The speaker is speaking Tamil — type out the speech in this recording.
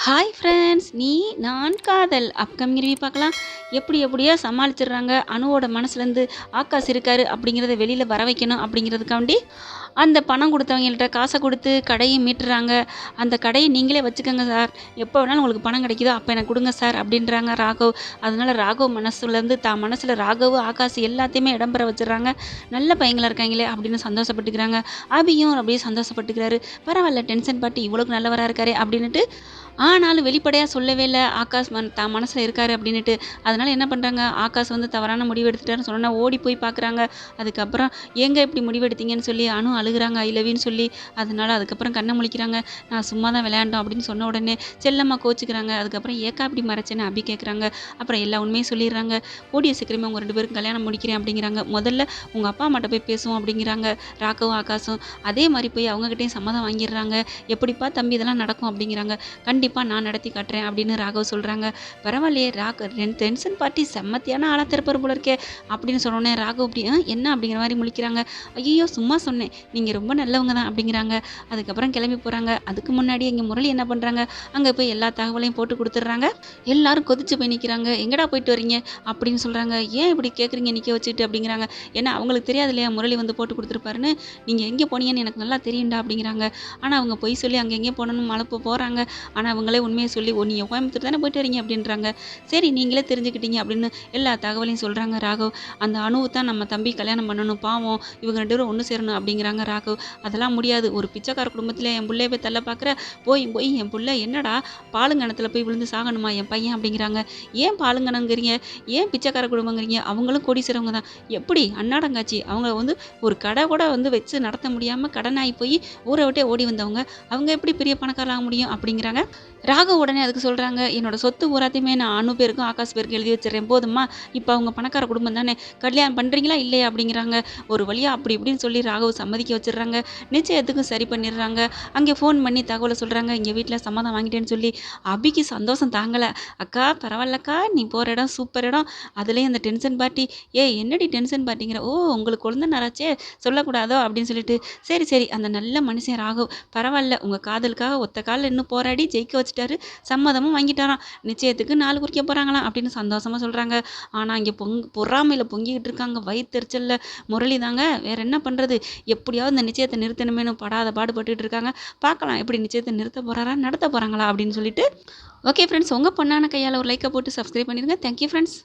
Hi friends! நான் காதல் அப்கமிங் ரிவ்யூ பார்க்கலாம். எப்படியோ சமாளிச்சிடுறாங்க. அனுவோட மனசுலேருந்து ஆகாஷ் இருக்காரு அப்படிங்கிறத வெளியில் வர வைக்கணும் அப்படிங்கிறதுக்காண்டி அந்த பணம் கொடுத்தவங்கள்ட்ட காசை கொடுத்து கடையை மீட்டுறாங்க. அந்த கடையை நீங்களே வச்சுக்கோங்க சார், எப்போ வேணாலும் உங்களுக்கு பணம் கிடைக்குதோ அப்போ எனக்கு கொடுங்க சார் அப்படின்றாங்க ராகவ். அதனால ராகவ் மனசுலேருந்து தான் மனசில் ராகவ் ஆகாஷ் எல்லாத்தையுமே இடம்பெற வச்சிடுறாங்க. நல்ல பையங்களாக இருக்காங்களே அப்படின்னு சந்தோஷப்பட்டுக்கிறாங்க. அபியும் அப்படியே சந்தோஷப்பட்டுக்கிறாரு. பரவாயில்ல, டென்ஷன் பாட்டி இவ்வளோக்கு நல்லவராக இருக்காரு அப்படின்ட்டு. ஆனாலும் வெளிப்படையாக சொல்லவே இல்லை ஆகாஷ் தான் மனசில் இருக்காரு அப்படின்ட்டு. அதனால் என்ன பண்ணுறாங்க, ஆகாஷ் தவறான முடிவு எடுத்துட்டாருன்னு சொன்னா ஓடி போய் பார்க்குறாங்க. அதுக்கப்புறம் ஏங்க இப்படி முடிவு எடுத்தீங்கன்னு சொல்லி அனு அழுகுறாங்க, ஐ லவ்யூன்னு சொல்லி. அதனால அதுக்கப்புறம் கண்ணை முழிக்கிறாங்க. நான் சும்மா தான் விளையாண்டோம் அப்படின்னு சொன்ன உடனே செல்லம்மா கோச்சிக்கிறாங்க. அதுக்கப்புறம் ஏக்கா இப்படி மறைச்சேன்னு அபி கேட்குறாங்க. அப்புறம் எல்லா உண்மையும் சொல்லிடுறாங்க. கூடிய சீக்கிரமே உங்கள் 2 பேருக்கும் கல்யாணம் முடிக்கிறேன் அப்படிங்கிறாங்க. முதல்ல உங்கள் அப்பா அம்மாட்ட போய் பேசுவோம் அப்படிங்கிறாங்க ராகவும் ஆகாஷும். அதே மாதிரி போய் அவங்ககிட்டையும் சம்மதம் வாங்கிடுறாங்க. எப்படிப்பா தம்பி இதெல்லாம் நடக்கும் அப்படிங்கிறாங்க. கண்டிப்பாக நான் நடத்தி காட்டுறேன் அப்படின்னு ராகவ் சொல்கிறாங்க. பரவாயில்லையே, டென்ஷன் பார்ட்டி செம்மத்தியான ஆளாக திருப்பர் போல இருக்கே அப்படின்னு சொன்னோன்னே ராகவ் அப்படி என்ன அப்படிங்கிற மாதிரி முழிக்கிறாங்க. ஐயோ சும்மா சொன்னேன், நீங்கள் ரொம்ப நல்லவங்க தான் அப்படிங்கிறாங்க. அதுக்கப்புறம் கிளம்பி போகிறாங்க. அதுக்கு முன்னாடி இங்கே முரளி என்ன பண்ணுறாங்க, அங்கே போய் எல்லா தகவலையும் போட்டு கொடுத்துட்றாங்க. எல்லாரும் கொதிச்சு போய் நிற்கிறாங்க. எங்கடா போயிட்டு வரீங்க அப்படின்னு சொல்கிறாங்க. ஏன் இப்படி கேட்குறீங்க நிற்க வச்சுட்டு அப்படிங்கிறாங்க. ஏன்னா அவங்களுக்கு தெரியாது இல்லையா முரளி போட்டு கொடுத்துருப்பாருன்னு. நீங்கள் எங்கே போனீங்கன்னு எனக்கு நல்லா தெரியும்டா அப்படிங்கிறாங்க. ஆனால் அவங்க பொய் சொல்லி அங்கே எங்கேயும் போகணும்னு மலப்பு போகிறாங்க. ஆனால் அவங்களே உண்மையை சொல்லி நீங்கள் கோயம்புத்தூர் தானே போயிட்டு வரீங்க அப்படின்றாங்க. சரி நீங்களே தெரிஞ்சுக்கிட்டீங்க அப்படின்னு எல்லா தகவலையும் சொல்கிறாங்க ராகவ். அந்த அணுவை தான் நம்ம தம்பி கல்யாணம் பண்ணணும், பாவம் இவங்க 2 பேரும் ஒன்று சேரணும் அப்படிங்கிறாங்க ராகவ். அதெல்லாம் முடியாது, ஒரு பிச்சைக்கார குடும்பத்தில் என் பிள்ளைய போய் தள்ள பார்க்குற, போய் என் பிள்ளை என்னடா பாலுங்கணத்தில் போய் விழுந்து சாகணுமா என் பையன் அப்படிங்கிறாங்க. ஏன் பாலுங்கணங்கிறீங்க, ஏன் பிச்சைக்கார குடும்பங்கிறீங்க, அவங்களும் கோடீஸ்வரவங்க தான். எப்படி அன்னாடங்காச்சி, அவங்க ஒரு கடை கூட வச்சு நடத்த முடியாமல் கடனாகி போய் ஊரை விட்டே ஓடி வந்தவங்க, அவங்க எப்படி பெரிய பணக்காரராக முடியும் அப்படிங்கிறாங்க. ராகவ் உடனே அதுக்கு சொல்கிறாங்க, என்னோட சொத்து பூராத்தையுமே நான் அனு பேருக்கும் ஆகாஷ் பேருக்கும் எழுதி வச்சிடறேன் போதுமா, இப்போ அவங்க பணக்கார குடும்பம் தானே, கல்யாணம் பண்ணுறீங்களா இல்லையா அப்படிங்கிறாங்க. ஒரு வழியாக அப்படி இப்படின்னு சொல்லி ராகவ் சம்மதிக்க வச்சிடுறாங்க. நிச்சயத்துக்கும் சரி பண்ணிடுறாங்க. அங்கே ஃபோன் பண்ணி தகவலை சொல்கிறாங்க, இங்கே வீட்டில் சம்மதம் வாங்கிட்டேன்னு சொல்லி. அபிக்கு சந்தோஷம் தாங்கலை. அக்கா பரவாயில்லக்கா, நீ போகிற இடம் சூப்பர் இடம், அதுலேயும் அந்த டென்ஷன் பார்ட்டி, என்னடி டென்ஷன் பார்ட்டிங்கிற, உங்களுக்கு குழந்தைனாராச்சே சொல்லக்கூடாதோ அப்படின்னு சொல்லிட்டு. சரி அந்த நல்ல மனுஷன் ராகவ் பரவாயில்ல, உங்கள் காதலுக்காக ஒத்த காலில் இன்னும் போராடி ஜெயிக்க வச்சுட்டாரு, சம்மதமும் வாங்கிட்டாராம், நிச்சயத்துக்கு 4 குறிக்க போகிறாங்களாம் அப்படின்னு சந்தோஷமாக சொல்கிறாங்க. ஆனால் இங்கே பொறாமையில் பொங்கிக்கிட்டு இருக்காங்க, வயிற்றுச்சலில் முரளி தாங்க. வேற என்ன பண்ணுறது, எப்படியாவது இந்த நிச்சயத்தை நிறுத்தணுமேனு படாத பாடுபட்டுட்டு இருக்காங்க. பார்க்கலாம் எப்படி நிச்சயத்தை நிறுத்த போகிறாரா நடத்த போகிறாங்களா அப்படின்னு சொல்லிட்டு. ஓகே ஃப்ரெண்ட்ஸ், உங்கள் பொண்ணான கையால் ஒரு லைக்கை போட்டு சப்ஸ்கிரைப் பண்ணிடுங்க. Thank you friends.